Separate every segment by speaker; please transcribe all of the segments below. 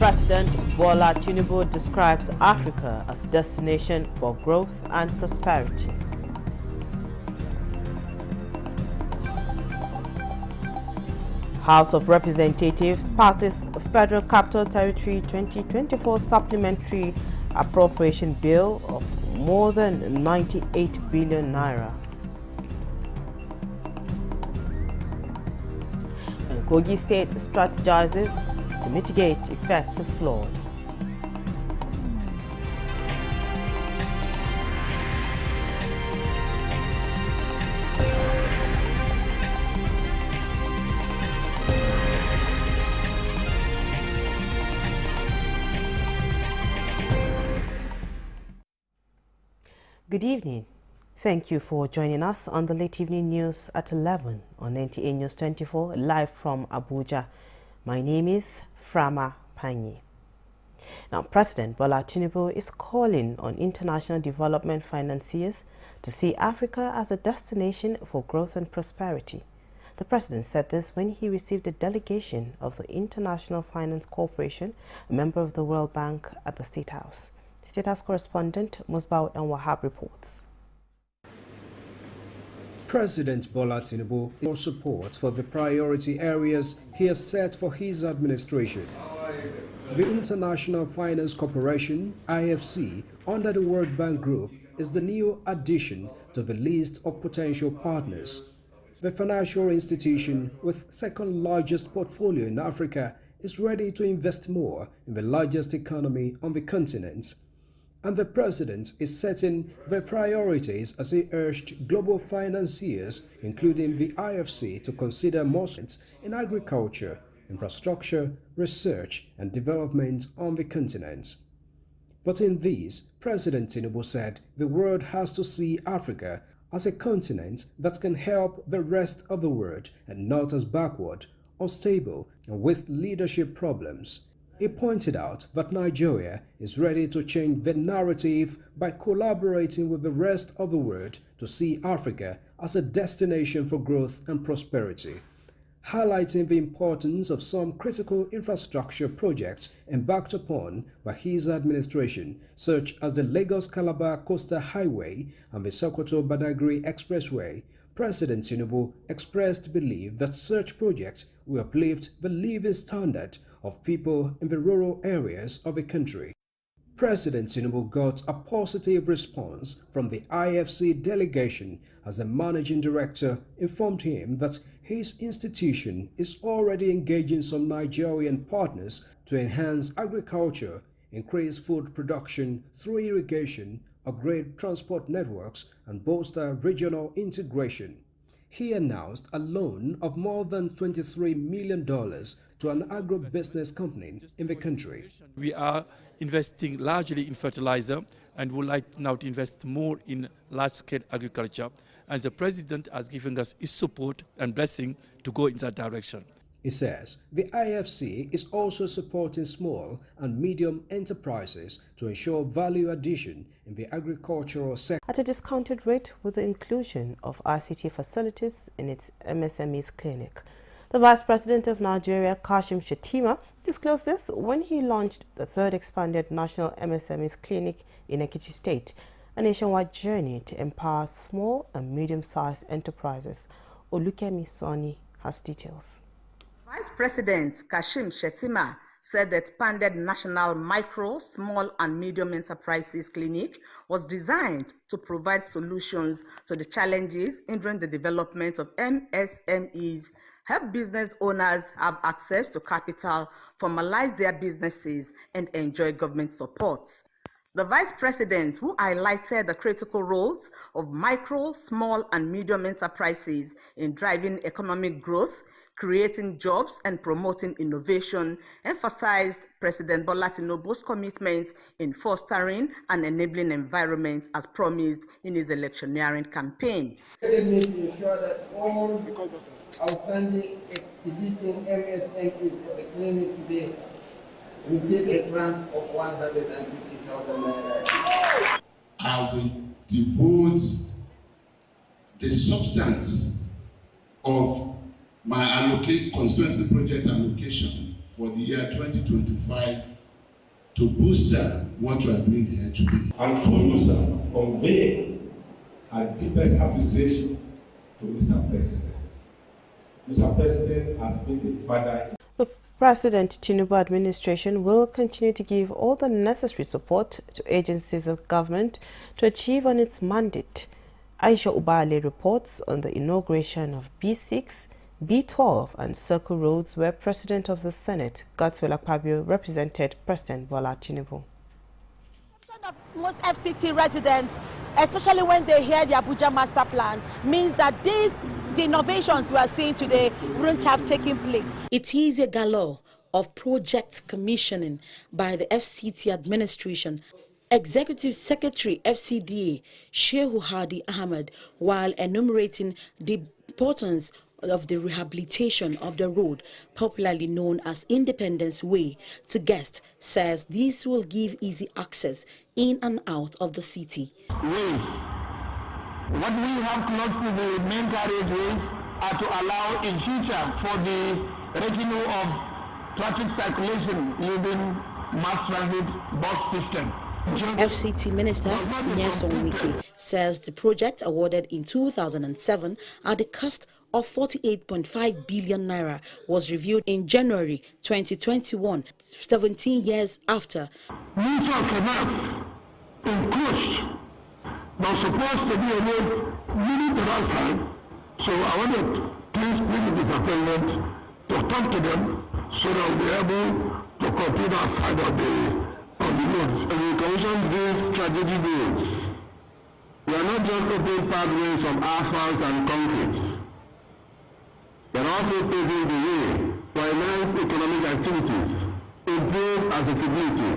Speaker 1: President Bola Tinubu describes Africa as a destination for growth and prosperity. House of Representatives passes Federal Capital Territory 2024 Supplementary Appropriation Bill of more than 98 billion naira. And Kogi State strategizes to mitigate effects of flood. Good evening. Thank you for joining us on the late evening news at 11 on NTA News 24, live from Abuja. My name is Frama Panyi. Now, President Bola Tinubu is calling on international development financiers to see Africa as a destination for growth and prosperity. The president said this when he received a delegation of the International Finance Corporation, a member of the World Bank, at the State House. State House correspondent Musbaud and Wahab reports.
Speaker 2: President Bola Tinubu for support for the priority areas he has set for his administration. The International Finance Corporation, IFC, under the World Bank Group, is the new addition to the list of potential partners. The financial institution, with second largest portfolio in Africa, is ready to invest more in the largest economy on the continent. And the president is setting the priorities as he urged global financiers, including the IFC, to consider more in agriculture, infrastructure, research and development on the continent. But in this, President Tinubu said the world has to see Africa as a continent that can help the rest of the world and not as backward, unstable and with leadership problems. He pointed out that Nigeria is ready to change the narrative by collaborating with the rest of the world to see Africa as a destination for growth and prosperity, highlighting the importance of some critical infrastructure projects embarked upon by his administration, such as the Lagos-Calabar Coastal Highway and the Sokoto-Badagry Expressway. President Tinubu expressed belief that such projects will uplift the living standard of people in the rural areas of the country. President Tinubu got a positive response from the IFC delegation as the managing director informed him that his institution is already engaging some Nigerian partners to enhance agriculture, increase food production through irrigation, upgrade transport networks, and bolster regional integration. He announced a loan of more than $23 million to an agribusiness company in the country.
Speaker 3: We are investing largely in fertilizer and would like now to invest more in large-scale agriculture. And the president has given us his support and blessing to go in that direction.
Speaker 2: He says the IFC is also supporting small and medium enterprises to ensure value addition in the agricultural sector
Speaker 1: at a discounted rate with the inclusion of ICT facilities in its MSMEs clinic. The Vice President of Nigeria, Kashim Shettima, disclosed this when he launched the third expanded National MSMEs Clinic in Ekiti State, a nationwide journey to empower small and medium-sized enterprises. Olukemi Soni has details.
Speaker 4: Vice President Kashim Shettima said the expanded National Micro, Small and Medium Enterprises Clinic was designed to provide solutions to the challenges hindering the development of MSMEs, help business owners have access to capital, formalize their businesses, and enjoy government support. The Vice President, who highlighted the critical roles of micro, small, and medium enterprises in driving economic growth, creating jobs and promoting innovation, emphasized President Bola Tinubu's commitment in fostering an enabling environment as promised in his electioneering campaign.
Speaker 5: Let me ensure that all outstanding exhibiting MSMEs in the clinic today receive a grant of 150,000 naira.
Speaker 6: I will devote the substance of my constituency project allocation for the year 2025 to boost what you are doing here today.
Speaker 7: And through you, sir, convey our deepest appreciation to Mr. President. Mr. President has been the father.
Speaker 1: The President Tinubu administration will continue to give all the necessary support to agencies of government to achieve on its mandate. Aisha Ubale reports on the inauguration of B6, B12 and Circle Roads, where President of the Senate, Godswill Akpabio, represented President Bola Tinubu.
Speaker 8: Of most FCT residents, especially when they hear the Abuja master plan, means that the innovations we are seeing today wouldn't have taken place.
Speaker 9: It is a galore of project commissioning by the FCT administration. Executive Secretary FCDA Shehu Hadi Ahmed, while enumerating the importance of the rehabilitation of the road, popularly known as Independence Way, to guests, says this will give easy access in and out of the city.
Speaker 10: Ways. What we have close to the main carriageways are to allow in future for the retinue of traffic circulation using mass transit bus system.
Speaker 9: FCT Minister Nyesom Wike says the project, awarded in 2007 at the cost of 48.5 billion naira, was reviewed in January 2021, 17 years after.
Speaker 10: Minister of Finance encroached. They're supposed to be a road leading to that side. So I want to please bring Mr. President to talk to them so that we'll be able to complete our side of the road. We commissioned these strategic roads. We are not just opening pathways from asphalt and concrete. We are also paving the way for enhanced economic activities, improve accessibility,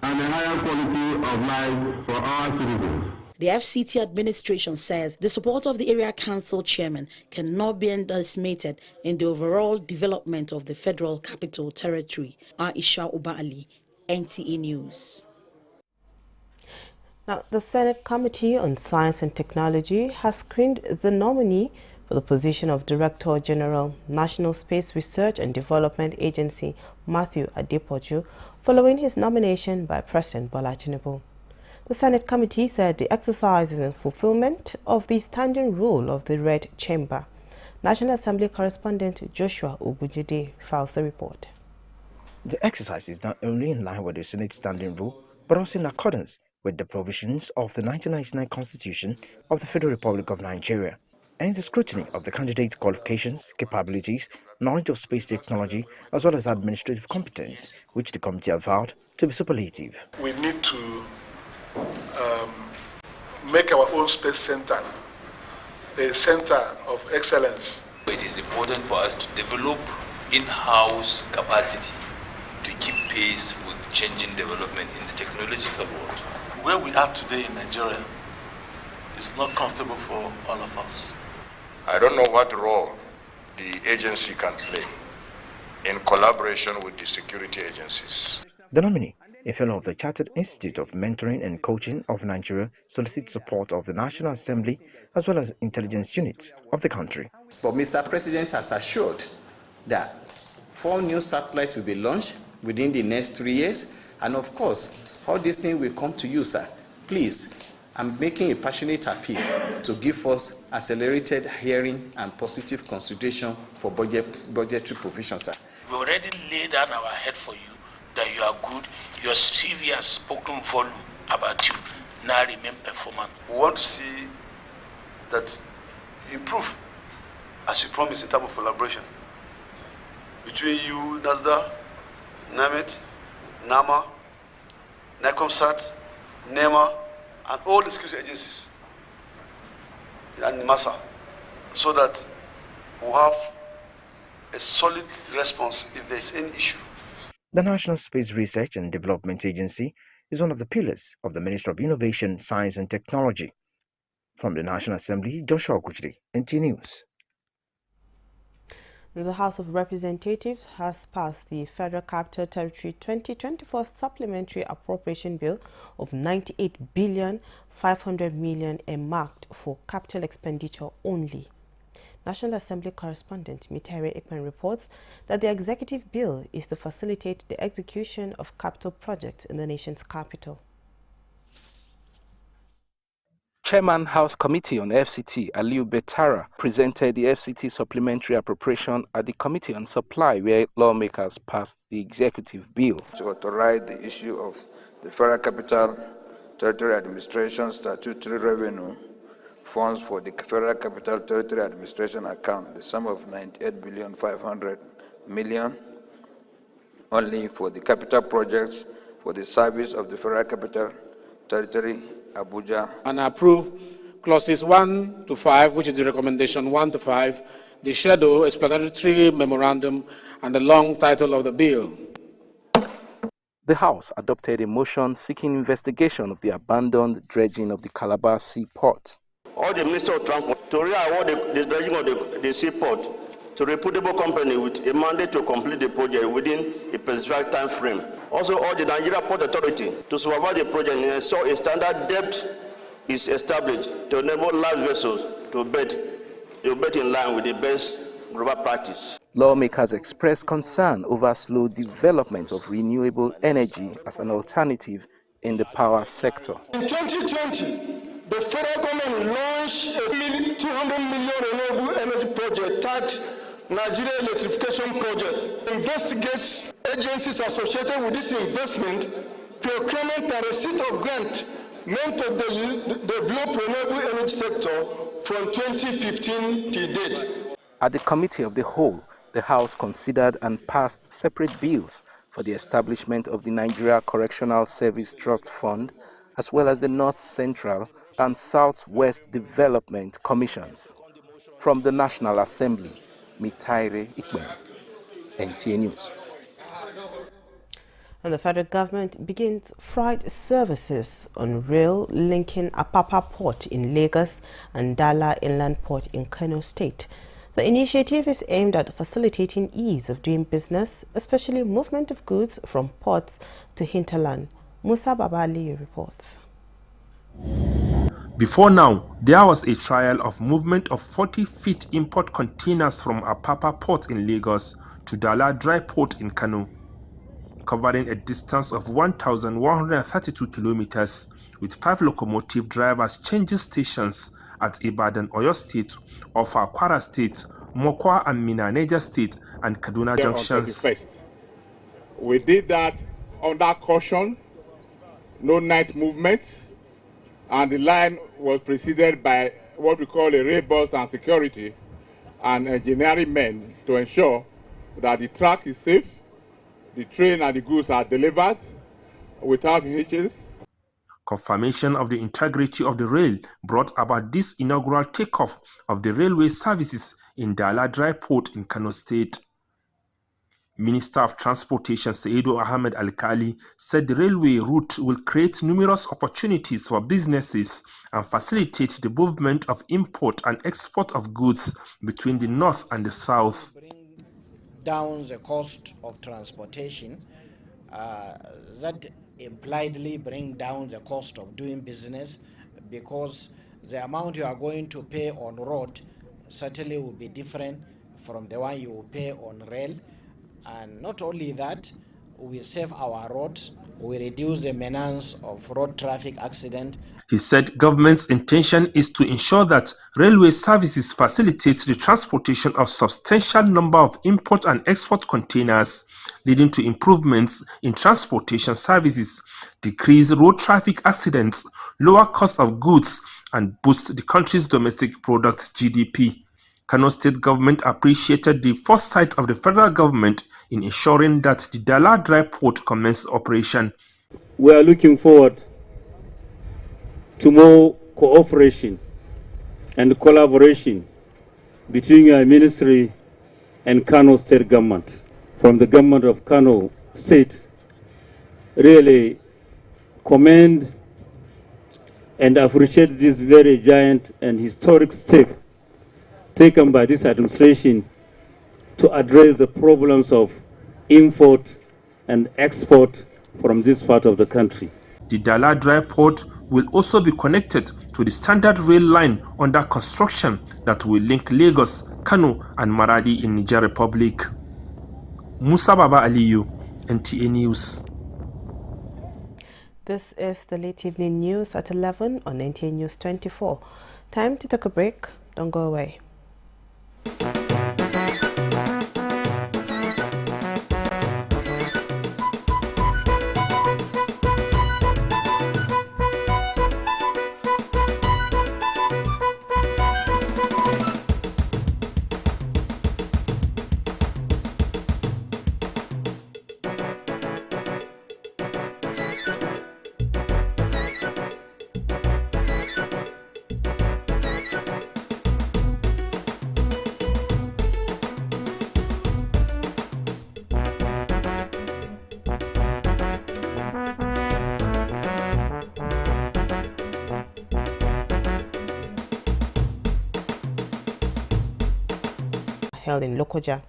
Speaker 10: and a higher quality of life for our citizens.
Speaker 9: The FCT administration says the support of the area council chairman cannot be underestimated in the overall development of the Federal Capital Territory. Aisha Ubali, NTA News.
Speaker 1: Now, the Senate Committee on Science and Technology has screened the nominee for the position of Director General, National Space Research and Development Agency, Matthew Adepoju, following his nomination by President Bola Tinubu. The Senate Committee said the exercise is in fulfillment of the standing rule of the Red Chamber. National Assembly correspondent Joshua Ogunjide files the report.
Speaker 11: The exercise is not only in line with the Senate standing rule, but also in accordance with the provisions of the 1999 Constitution of the Federal Republic of Nigeria, and the scrutiny of the candidate's qualifications, capabilities, knowledge of space technology, as well as administrative competence, which the committee avowed to be superlative.
Speaker 12: We need to make our own space center a center of excellence.
Speaker 13: It is important for us to develop in-house capacity to keep pace with changing development in the technological world.
Speaker 12: Where we are today in Nigeria is not comfortable for all of us.
Speaker 14: I don't know what role the agency can play in collaboration with the security agencies.
Speaker 11: The nominee, a fellow of the Chartered Institute of Mentoring and Coaching of Nigeria, solicits support of the National Assembly as well as intelligence units of the country.
Speaker 15: But Mr. President has assured that 4 new satellites will be launched within the next 3 years, and of course, all these things will come to you, sir. Please, I'm making a passionate appeal to give us accelerated hearing and positive consideration for budgetary provision, sir.
Speaker 16: We already laid down our head for you that you are good. Your CV has spoken volume about you. Now remain performant.
Speaker 12: We want to see that you improve as you promised in terms of collaboration between you, NASDA, NAMET, NAMA, NICOMSAT, NEMA, and all the security agencies and NIMASA, so that we'll have a solid response if there is any issue.
Speaker 11: The National Space Research and Development Agency is one of the pillars of the Ministry of Innovation, Science and Technology. From the National Assembly, Joshua Ogunjide, NTA News.
Speaker 1: The House of Representatives has passed the Federal Capital Territory 2024 Supplementary Appropriation Bill of 98 billion 500 million earmarked for capital expenditure only. National Assembly correspondent Mitare Ekman reports that the executive bill is to facilitate the execution of capital projects in the nation's capital.
Speaker 17: Chairman House Committee on FCT, Aliu Betara, presented the FCT supplementary appropriation at the Committee on Supply, where lawmakers passed the executive bill.
Speaker 18: To authorize the issue of the Federal Capital Territory Administration statutory revenue funds for the Federal Capital Territory Administration account, the sum of 98,500,000,000 only for the capital projects for the service of the Federal Capital Territory, Abuja.
Speaker 19: And approve clauses 1 to 5, which is the recommendation 1 to 5, the schedule, explanatory memorandum, and the long title of the bill.
Speaker 17: The House adopted a motion seeking investigation of the abandoned dredging of the Calabar Seaport.
Speaker 20: All the Minister of Transport to re-award the dredging of the seaport to a reputable company with a mandate to complete the project within a specified time frame. Also, all the Nigeria Port Authority to supervise the project and ensure a standard depth is established to enable large vessels to bet in line with the best global practice.
Speaker 17: Lawmakers expressed concern over slow development of renewable energy as an alternative in the power sector.
Speaker 10: In 2020, the federal government launched a 200 million renewable energy project tagged Nigeria Electrification Project. Investigates agencies associated with this investment, procurement and receipt of grant meant to develop renewable energy sector from 2015 to date.
Speaker 17: At the Committee of the Whole, the House considered and passed separate bills for the establishment of the Nigeria Correctional Service Trust Fund, as well as the North Central and Southwest Development Commissions. From the National Assembly, Mitaire Ikben, NTA News.
Speaker 1: And the federal government begins freight services on rail linking Apapa Port in Lagos and Dala Inland Port in Kano State. The initiative is aimed at facilitating ease of doing business, especially movement of goods from ports to hinterland. Musa Babali reports.
Speaker 3: Before now, there was a trial of movement of 40-feet import containers from Apapa Port in Lagos to Dala Dry Port in Kano, covering a distance of 1,132 kilometers, with 5 locomotive drivers changing stations at Ibadan, Oyo State, Ofa Kwara State, Mokwa and Mina Niger State, and Kaduna junctions.
Speaker 21: We did that under caution, no night movement, and the line was preceded by what we call a rail bus and security and engineering men to ensure that the track is safe, the train and the goods are delivered without hitches.
Speaker 3: Confirmation of the integrity of the rail brought about this inaugural takeoff of the railway services in Dala Dry Port in Kano State. Minister of Transportation Saidu Ahmed Al-Kali said the railway route will create numerous opportunities for businesses and facilitate the movement of import and export of goods between the north and the south.
Speaker 22: Bring down the cost of transportation, that impliedly bring down the cost of doing business, because the amount you are going to pay on road certainly will be different from the one you will pay on rail. And not only that, we save our roads, we reduce the menace of road traffic accident.
Speaker 3: He said government's intention is to ensure that railway services facilitates the transportation of substantial number of import and export containers, leading to improvements in transportation services, decrease road traffic accidents, lower cost of goods, and boost the country's domestic product GDP. Kano State government appreciated the foresight of the federal government in ensuring that the Dala Dry Port commenced operation.
Speaker 23: We are looking forward to more cooperation and collaboration between your ministry and Kano State government. From the government of Kano State, really commend and appreciate this very giant and historic step taken by this administration to address the problems of import and export from this part of the country.
Speaker 3: The Dala Dry Port will also be connected to the standard rail line under construction that will link Lagos,
Speaker 2: Kano and Maradi in Niger Republic. Musa Baba Aliyu, NTA News.
Speaker 1: This is the late evening news at 11 on NTA News 24. Time to take a break. Don't go away. Held in Lokoja.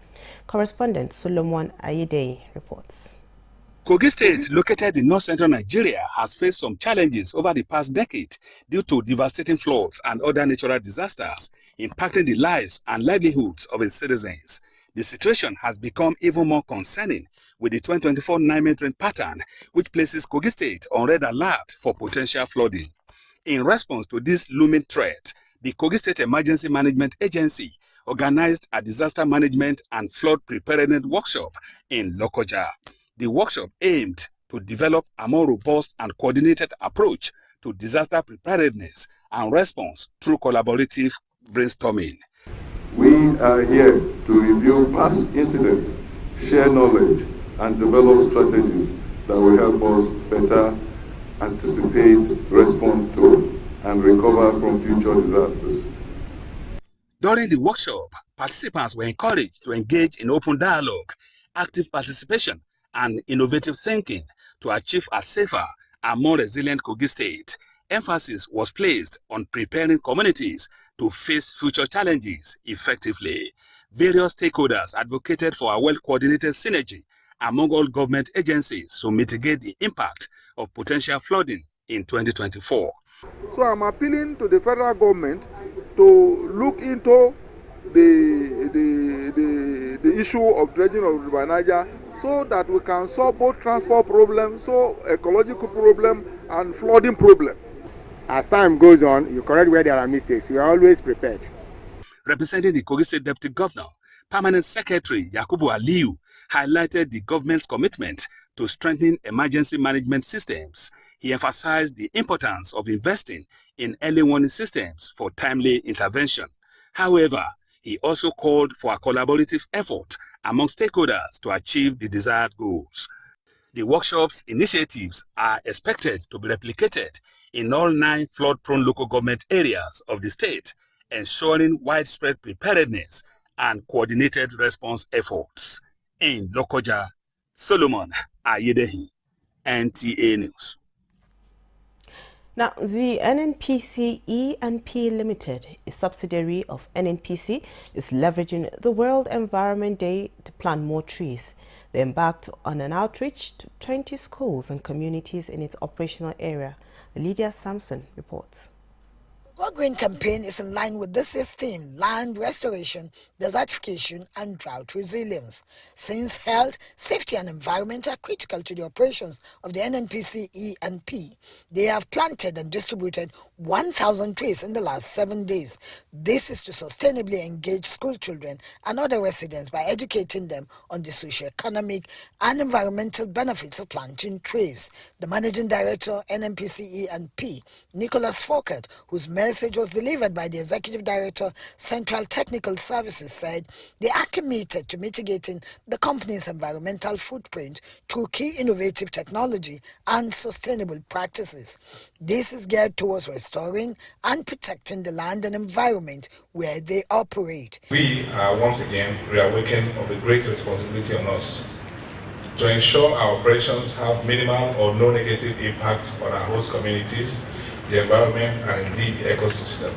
Speaker 1: Correspondent Solomon Ayedei reports.
Speaker 4: Kogi State, located in north-central Nigeria, has faced some challenges over the past decade due to devastating floods and other natural disasters impacting the lives and livelihoods of its citizens. The situation has become even more concerning with the 2024 9-month rain pattern, which places Kogi State on red alert for potential flooding. In response to this looming threat, the Kogi State Emergency Management Agency organized a disaster management and flood preparedness workshop in Lokoja. The workshop aimed to develop a more robust and coordinated approach to disaster preparedness and response through collaborative brainstorming.
Speaker 5: We are here to review past incidents, share knowledge, and develop strategies that will help us better anticipate, respond to, and recover from future disasters.
Speaker 4: During the workshop, participants were encouraged to engage in open dialogue, active participation, and innovative thinking to achieve a safer and more resilient Kogi State. Emphasis was placed on preparing communities to face future challenges effectively. Various stakeholders advocated for a well-coordinated synergy among all government agencies to mitigate the impact of potential flooding in 2024.
Speaker 24: So I'm appealing to the federal government to look into the issue of dredging of River Niger so that we can solve both transport problems, so ecological problem and flooding problem.
Speaker 25: As time goes on, you correct where there are mistakes. We are always prepared.
Speaker 4: Representing the Kogi State Deputy Governor, Permanent Secretary Yakubu Aliyu highlighted the government's commitment to strengthening emergency management systems. He emphasized the importance of investing in early warning systems for timely intervention. However, he also called for a collaborative effort among stakeholders to achieve the desired goals. The workshop's initiatives are expected to be replicated in all 9 flood-prone local government areas of the state, ensuring widespread preparedness and coordinated response efforts. In Lokoja, Solomon Ayedehi, NTA News.
Speaker 1: Now, the NNPC E&P Limited, a subsidiary of NNPC, is leveraging the World Environment Day to plant more trees. They embarked on an outreach to 20 schools and communities in its operational area. Lydia Sampson reports.
Speaker 26: Our green campaign is in line with this year's theme, land restoration, desertification and drought resilience. Since health, safety and environment are critical to the operations of the NNPC E&P, they have planted and distributed 1,000 trees in the last 7 days. This is to sustainably engage school children and other residents by educating them on the socio-economic and environmental benefits of planting trees. The Managing Director, NNPC E&P, Nicholas Fouquet, whose message was delivered by the Executive Director, Central Technical Services, said they are committed to mitigating the company's environmental footprint through key innovative technology and sustainable practices. This is geared towards restoring and protecting the land and environment where they operate.
Speaker 27: We are once again reawakened of the great responsibility on us to ensure our operations have minimal or no negative impact on our host communities, the environment, and indeed the ecosystem.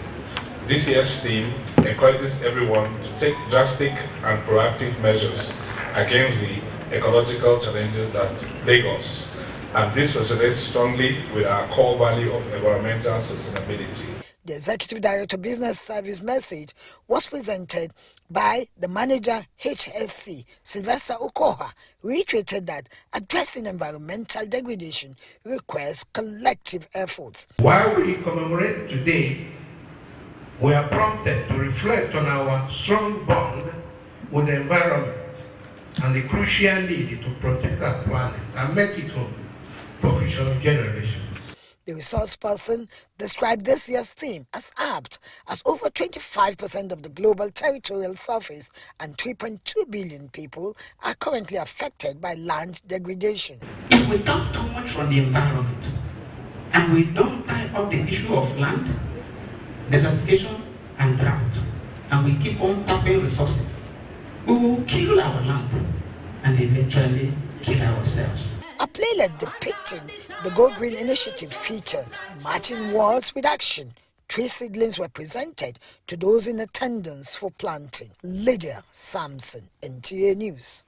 Speaker 27: This year's theme encourages everyone to take drastic and proactive measures against the ecological challenges that plague us, and this resonates strongly with our core value of environmental sustainability.
Speaker 26: The Executive Director Business Service message was presented by the manager HSC, Sylvester Okoha, reiterated that addressing environmental degradation requires collective efforts.
Speaker 10: While we commemorate today, we are prompted to reflect on our strong bond with the environment and the crucial need to protect our planet and make it home for future generations.
Speaker 26: The resource person described this year's theme as apt, as over 25% of the global territorial surface and 3.2 billion people are currently affected by land degradation.
Speaker 6: If we talk too much from the environment and we don't tie up the issue of land, desertification and drought, and we keep on tapping resources, we will kill our land and eventually kill ourselves.
Speaker 26: A playlet depicting the Go Green initiative featured matching walls with action. 3 seedlings were presented to those in attendance for planting. Lydia Sampson, NTA News.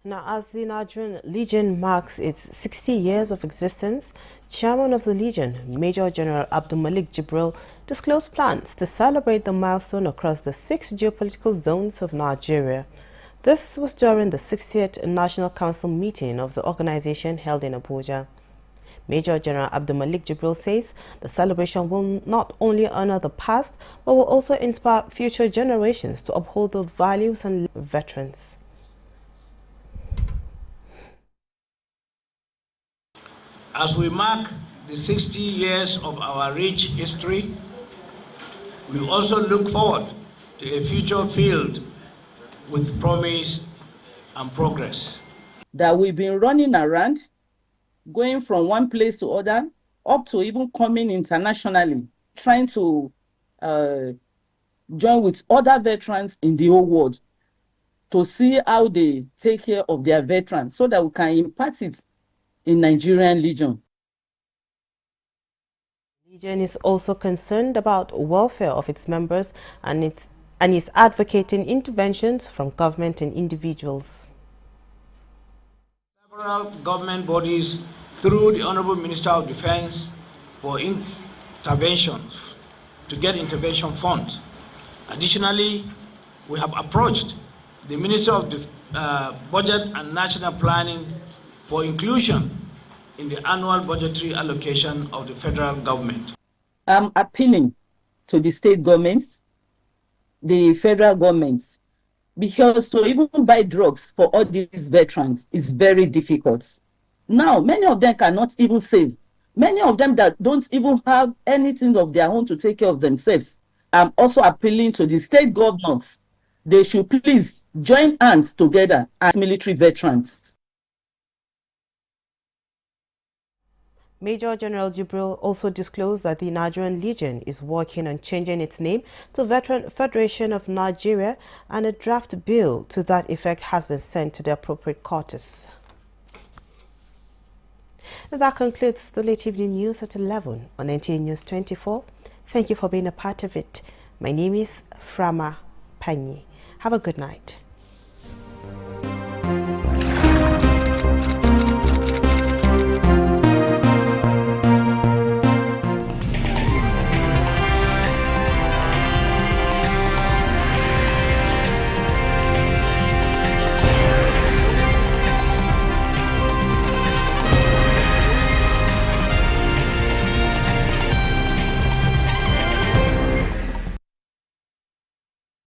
Speaker 1: Now, as the Nigerian Legion marks its 60 years of existence, Chairman of the Legion, Major General Abdul Malik Jibril, disclosed plans to celebrate the milestone across the 6 geopolitical zones of Nigeria. This was during the 60th National Council meeting of the organization held in Abuja. Major General Abdul Malik Jibril says the celebration will not only honor the past, but will also inspire future generations to uphold the values and veterans.
Speaker 6: As we mark the 60 years of our rich history, we also look forward to a future filled with promise and progress.
Speaker 7: That we've been running around, going from one place to other, up to even coming internationally, trying to join with other veterans in the whole world to see how they take care of their veterans so that we can impart it in Nigerian Legion.
Speaker 1: Legion is also concerned about welfare of its members and is advocating interventions from government and individuals.
Speaker 6: Several government bodies, through the Honorable Minister of Defense, for interventions, to get intervention funds. Additionally, we have approached the Minister of Budget and National Planning for inclusion in the annual budgetary allocation of the federal government.
Speaker 7: I'm appealing to the state governments, the federal governments, because to even buy drugs for all these veterans is very difficult. Now, many of them cannot even save. Many of them that don't even have anything of their own to take care of themselves. I'm also appealing to the state governments. They should please join hands together as military veterans.
Speaker 1: Major General Jibril also disclosed that the Nigerian Legion is working on changing its name to Veteran Federation of Nigeria, and a draft bill to that effect has been sent to the appropriate quarters. That concludes the late evening news at 11 on NTA News 24. Thank you for being a part of it. My name is Frama Panyi. Have a good night.